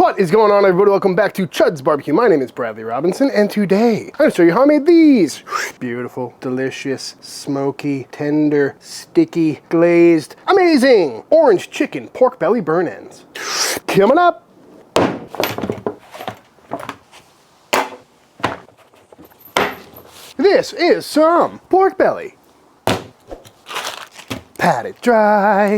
What is going on, everybody? Welcome back to Chuds BBQ. My name is Bradley Robinson, and today I'm going to show you how I made these. Beautiful, delicious, smoky, tender, sticky, glazed, amazing orange chicken pork belly burn ends. Coming up. This is some pork belly. Pat it dry.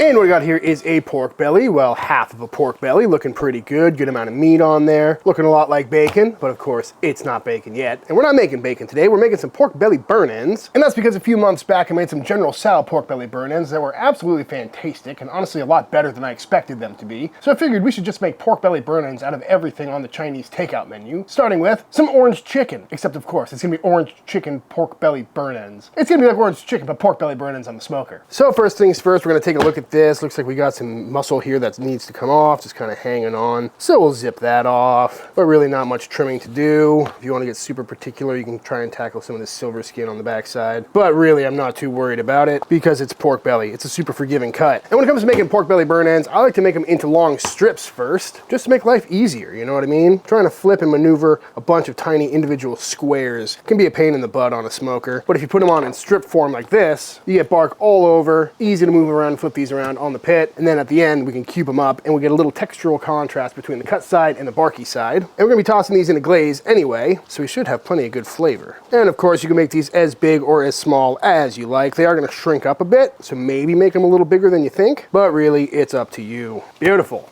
And what we got here is a pork belly. Well, half of a pork belly, looking pretty good. Good amount of meat on there. Looking a lot like bacon, but of course, it's not bacon yet. And we're not making bacon today. We're making some pork belly burn ends. And that's because a few months back, I made some General Tso pork belly burn ends that were absolutely fantastic and honestly a lot better than I expected them to be. So I figured we should just make pork belly burn ends out of everything on the Chinese takeout menu, starting with some orange chicken. Except of course, it's gonna be orange chicken pork belly burn ends. It's gonna be like orange chicken, but pork belly burn ends on the smoker. So first things first, we're gonna take a look at this. Looks like we got some muscle here that needs to come off, just kind of hanging on. So we'll zip that off, but really not much trimming to do. If you want to get super particular, you can try and tackle some of this silver skin on the backside. But really, I'm not too worried about it because it's pork belly. It's a super forgiving cut. And when it comes to making pork belly burn ends, I like to make them into long strips first, just to make life easier, you know what I mean? Trying to flip and maneuver a bunch of tiny individual squares can be a pain in the butt on a smoker. But if you put them on in strip form like this, you get bark all over, easy to move around and flip these around on the pit, and then at the end we can cube them up and we get a little textural contrast between the cut side and the barky side. And we're gonna be tossing these in a glaze anyway, so we should have plenty of good flavor. And of course you can make these as big or as small as you like. They are gonna shrink up a bit, so maybe make them a little bigger than you think, but really it's up to you. Beautiful.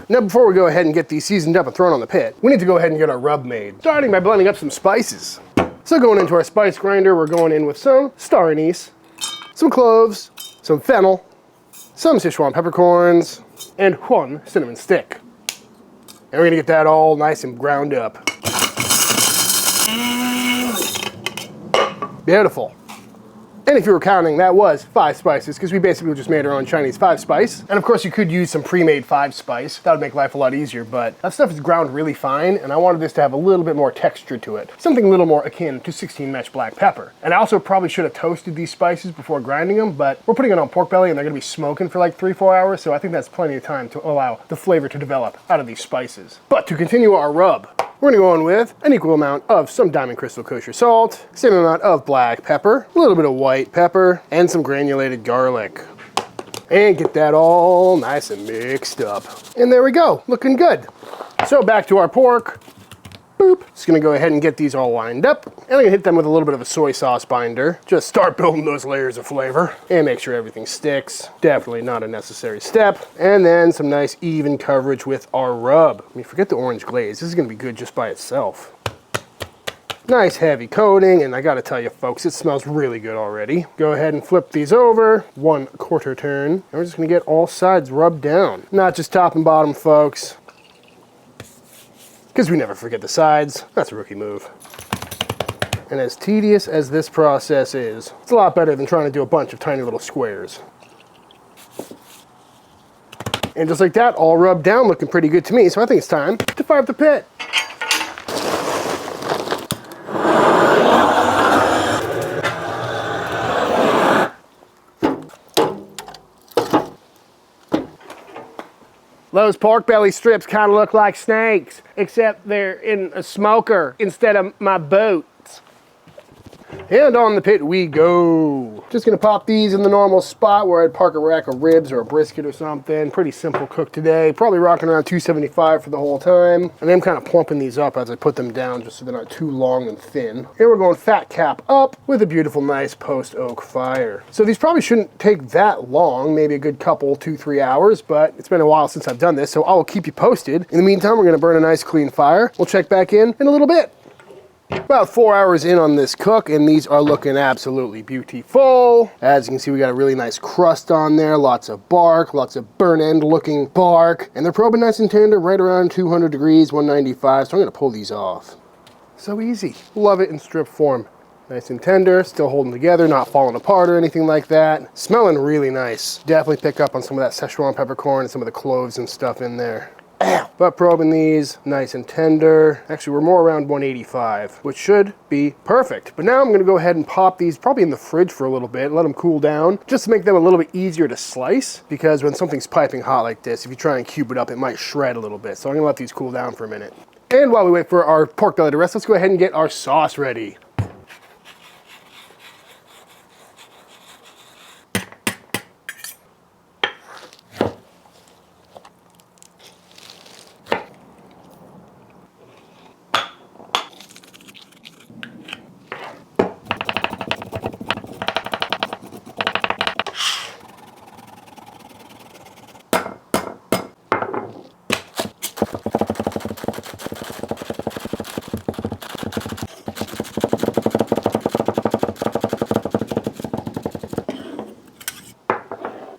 Now before we go ahead and get these seasoned up and thrown on the pit, we need to go ahead and get our rub made, starting by blending up some spices. So going into our spice grinder, we're going in with some star anise, some cloves, some fennel, some Sichuan peppercorns, and one cinnamon stick. And we're gonna get that all nice and ground up. Beautiful. And if you were counting, that was 5 spices, because we basically just made our own Chinese 5 spice. And of course you could use some pre-made 5 spice. That would make life a lot easier, but that stuff is ground really fine, and I wanted this to have a little bit more texture to it. Something a little more akin to 16 mesh black pepper. And I also probably should have toasted these spices before grinding them, but we're putting it on pork belly and they're gonna be smoking for like 3-4 hours, so I think that's plenty of time to allow the flavor to develop out of these spices. But to continue our rub, we're gonna go in with an equal amount of some diamond crystal kosher salt, same amount of black pepper, a little bit of white pepper, and some granulated garlic. And get that all nice and mixed up. And there we go, looking good. So back to our pork. Boop. Just gonna go ahead and get these all lined up. And I'm gonna hit them with a little bit of a soy sauce binder. Just start building those layers of flavor and make sure everything sticks. Definitely not a necessary step. And then some nice even coverage with our rub. I mean, forget the orange glaze. This is gonna be good just by itself. Nice heavy coating, and I gotta tell you folks, it smells really good already. Go ahead and flip these over, 1/4 turn. And we're just gonna get all sides rubbed down. Not just top and bottom, folks, because we never forget the sides. That's a rookie move. And as tedious as this process is, it's a lot better than trying to do a bunch of tiny little squares. And just like that, all rubbed down, looking pretty good to me, so I think it's time to fire up the pit. Those pork belly strips kind of look like snakes, except they're in a smoker instead of my boots. And on the pit we go. Just gonna pop these in the normal spot where I'd park a rack of ribs or a brisket or something. Pretty simple cook today. Probably rocking around 275 for the whole time. And I'm kind of plumping these up as I put them down just so they're not too long and thin. Here we're going fat cap up with a beautiful, nice post oak fire. So these probably shouldn't take that long, maybe a good couple, 2-3 hours, but it's been a while since I've done this, so I will keep you posted. In the meantime, we're gonna burn a nice clean fire. We'll check back in a little bit. About 4 hours in on this cook, and these are looking absolutely beautiful. As you can see, we got a really nice crust on there, lots of bark, lots of burn end looking bark, and they're probing nice and tender, right around 200 degrees, 195, so I'm gonna pull these off. So easy. Love it in strip form. Nice and tender, still holding together, not falling apart or anything like that. Smelling really nice. Definitely pick up on some of that Szechuan peppercorn and some of the cloves and stuff in there. Butt probing these nice and tender. Actually, we're more around 185, which should be perfect. But now I'm gonna go ahead and pop these probably in the fridge for a little bit, let them cool down, just to make them a little bit easier to slice, because when something's piping hot like this, if you try and cube it up, it might shred a little bit. So I'm gonna let these cool down for a minute. And while we wait for our pork belly to rest, let's go ahead and get our sauce ready.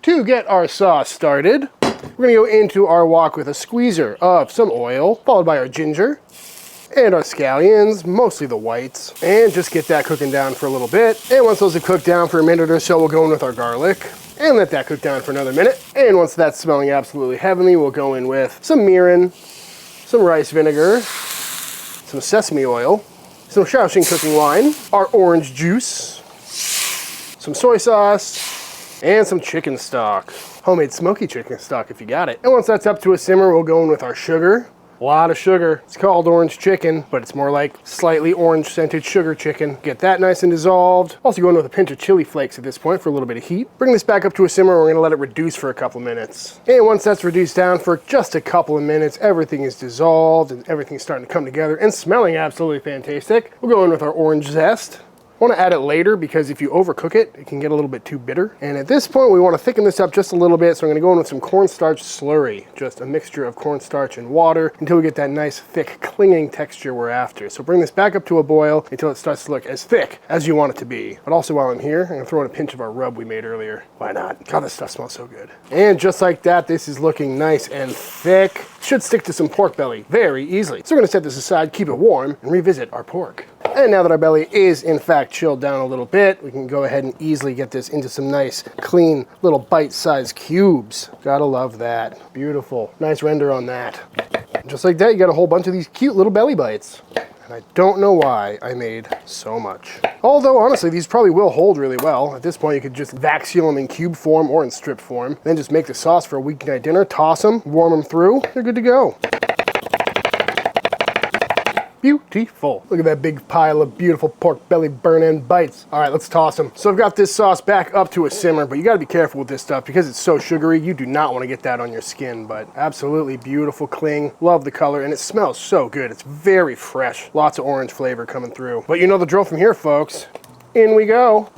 To get our sauce started, we're gonna go into our wok with a squeezer of some oil, followed by our ginger and our scallions, mostly the whites, and just get that cooking down for a little bit. And once those have cooked down for a minute or so, we'll go in with our garlic and let that cook down for another minute. And once that's smelling absolutely heavenly, we'll go in with some mirin, some rice vinegar, some sesame oil, some Shaoxing cooking wine, our orange juice, some soy sauce, and some chicken stock. Homemade smoky chicken stock if you got it. And once that's up to a simmer, we'll go in with our sugar. A lot of sugar. It's called orange chicken, but it's more like slightly orange scented sugar chicken. Get that nice and dissolved. Also go in with a pinch of chili flakes at this point for a little bit of heat. Bring this back up to a simmer. We're gonna let it reduce for a couple minutes. And once that's reduced down for just a couple of minutes, everything is dissolved and everything's starting to come together and smelling absolutely fantastic. We'll go in with our orange zest. I want to add it later because if you overcook it, it can get a little bit too bitter. And at this point, we want to thicken this up just a little bit. So I'm going to go in with some cornstarch slurry, just a mixture of cornstarch and water until we get that nice, thick, clinging texture we're after. So bring this back up to a boil until it starts to look as thick as you want it to be. But also while I'm here, I'm going to throw in a pinch of our rub we made earlier. Why not? God, this stuff smells so good. And just like that, this is looking nice and thick. Should stick to some pork belly very easily. So we're going to set this aside, keep it warm, and revisit our pork. And now that our belly is in fact chilled down a little bit, we can go ahead and easily get this into some nice, clean, little bite-sized cubes. Gotta love that. Beautiful. Nice render on that. Just like that, you got a whole bunch of these cute little belly bites. And I don't know why I made so much. Although, honestly, these probably will hold really well. At this point, you could just vac seal them in cube form or in strip form. Then just make the sauce for a weeknight dinner, toss them, warm them through, they're good to go. Beautiful. Look at that big pile of beautiful pork belly burn-end bites. All right, let's toss them. So I've got this sauce back up to a simmer, but you gotta be careful with this stuff because it's so sugary. You do not wanna get that on your skin, but absolutely beautiful cling. Love the color, and it smells so good. It's very fresh. Lots of orange flavor coming through. But you know the drill from here, folks. In we go.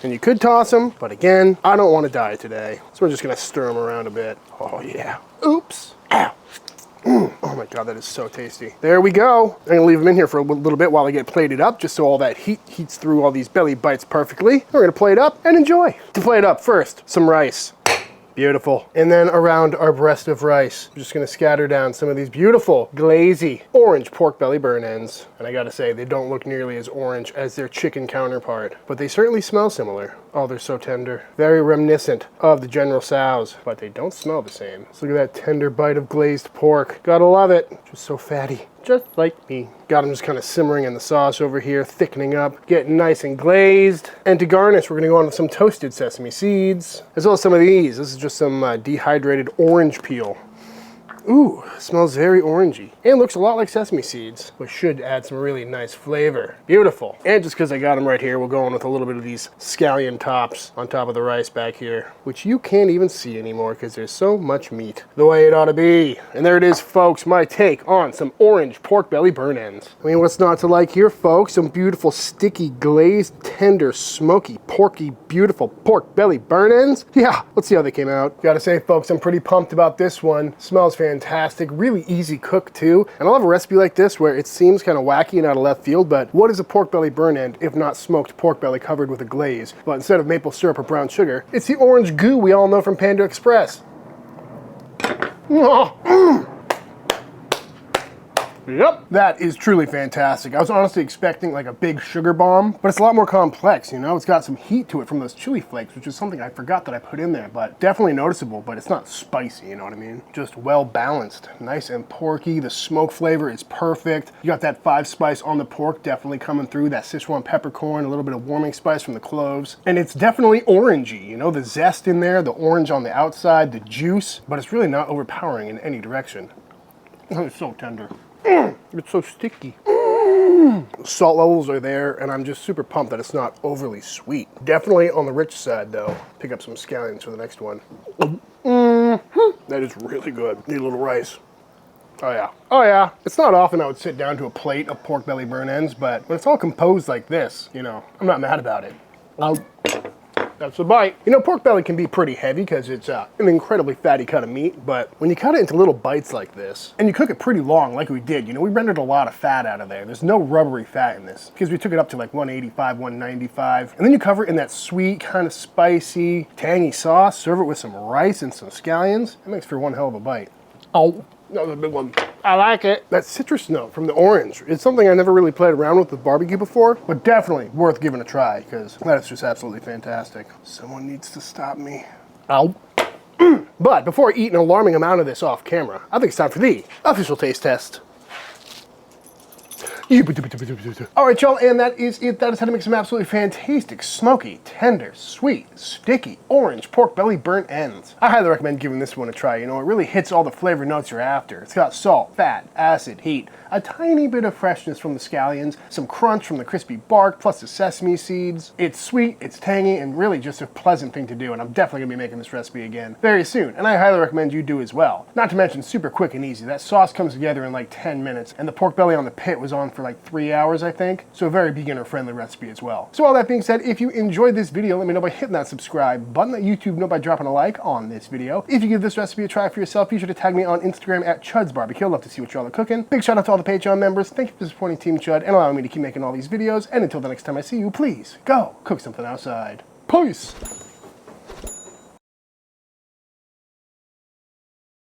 And you could toss them, but again, I don't wanna die today. So we're just gonna stir them around a bit. Oh yeah. Oops. Ow. Oh my God, that is so tasty. There we go. I'm gonna leave them in here for a little bit while they get plated up, just so all that heat heats through all these belly bites perfectly. We're gonna plate up and enjoy. To plate up, first, some rice. Beautiful. And then around our breast of rice, I'm just gonna scatter down some of these beautiful, glazy, orange pork belly burn ends. And I gotta say, they don't look nearly as orange as their chicken counterpart, but they certainly smell similar. Oh, they're so tender. Very reminiscent of the General Tso's, but they don't smell the same. So look at that tender bite of glazed pork. Gotta love it. Just so fatty. Just like me. Got them just kind of simmering in the sauce over here, thickening up, getting nice and glazed. And to garnish, we're gonna go on with some toasted sesame seeds, as well as some of these. This is just some dehydrated orange peel. Ooh, smells very orangey. And looks a lot like sesame seeds, which should add some really nice flavor. Beautiful. And just because I got them right here, we'll go in with a little bit of these scallion tops on top of the rice back here, which you can't even see anymore because there's so much meat. The way it ought to be. And there it is, folks, my take on some orange pork belly burn ends. I mean, what's not to like here, folks? Some beautiful, sticky, glazed, tender, smoky, porky, beautiful pork belly burn ends. Yeah, let's see how they came out. Gotta say, folks, I'm pretty pumped about this one. Smells fantastic, really easy cook too. And I love a recipe like this where it seems kind of wacky and out of left field, but what is a pork belly burn end if not smoked pork belly covered with a glaze? But instead of maple syrup or brown sugar, it's the orange goo we all know from Panda Express. Yep, that is truly fantastic. I was honestly expecting like a big sugar bomb, but it's a lot more complex, you know? It's got some heat to it from those chili flakes, which is something I forgot that I put in there, but definitely noticeable, but it's not spicy, you know what I mean? Just well balanced, nice and porky. The smoke flavor is perfect. You got that 5 spice on the pork definitely coming through, that Sichuan peppercorn, a little bit of warming spice from the cloves, and it's definitely orangey, you know? The zest in there, the orange on the outside, the juice, but it's really not overpowering in any direction. Oh, it's so tender. It's so sticky. Salt levels are there, and I'm just super pumped that it's not overly sweet. Definitely on the rich side, though. Pick up some scallions for the next one. That is really good. Need a little rice. Oh yeah. Oh yeah. It's not often I would sit down to a plate of pork belly burn ends, but when it's all composed like this, you know, I'm not mad about it. That's a bite. You know, pork belly can be pretty heavy because it's an incredibly fatty cut of meat, but when you cut it into little bites like this, and you cook it pretty long like we did, you know, we rendered a lot of fat out of there. There's no rubbery fat in this because we took it up to like 185, 195. And then you cover it in that sweet, kind of spicy, tangy sauce, serve it with some rice and some scallions. It makes for one hell of a bite. Oh. That was a big one. I like it. That citrus note from the orange. It's something I never really played around with barbecue before, but definitely worth giving a try because that is just absolutely fantastic. Someone needs to stop me. Ow. But before I eat an alarming amount of this off camera, I think it's time for the official taste test. All right, y'all, and that is it. That is how to make some absolutely fantastic, smoky, tender, sweet, sticky, orange pork belly burnt ends. I highly recommend giving this one a try. You know, it really hits all the flavor notes you're after. It's got salt, fat, acid, heat, a tiny bit of freshness from the scallions, some crunch from the crispy bark, plus the sesame seeds. It's sweet, it's tangy, and really just a pleasant thing to do, and I'm definitely gonna be making this recipe again very soon, and I highly recommend you do as well. Not to mention super quick and easy. That sauce comes together in like 10 minutes, and the pork belly on the pit was on for like 3 hours, I think. So a very beginner-friendly recipe as well. So all that being said, if you enjoyed this video, let me know by hitting that subscribe button. Let YouTube know by dropping a like on this video. If you give this recipe a try for yourself, be sure to tag me on Instagram at Chuds BBQ. I'd love to see what y'all are cooking. Big shout out to all the Patreon members. Thank you for supporting Team Chud and allowing me to keep making all these videos. And until the next time I see you, please go cook something outside. Peace!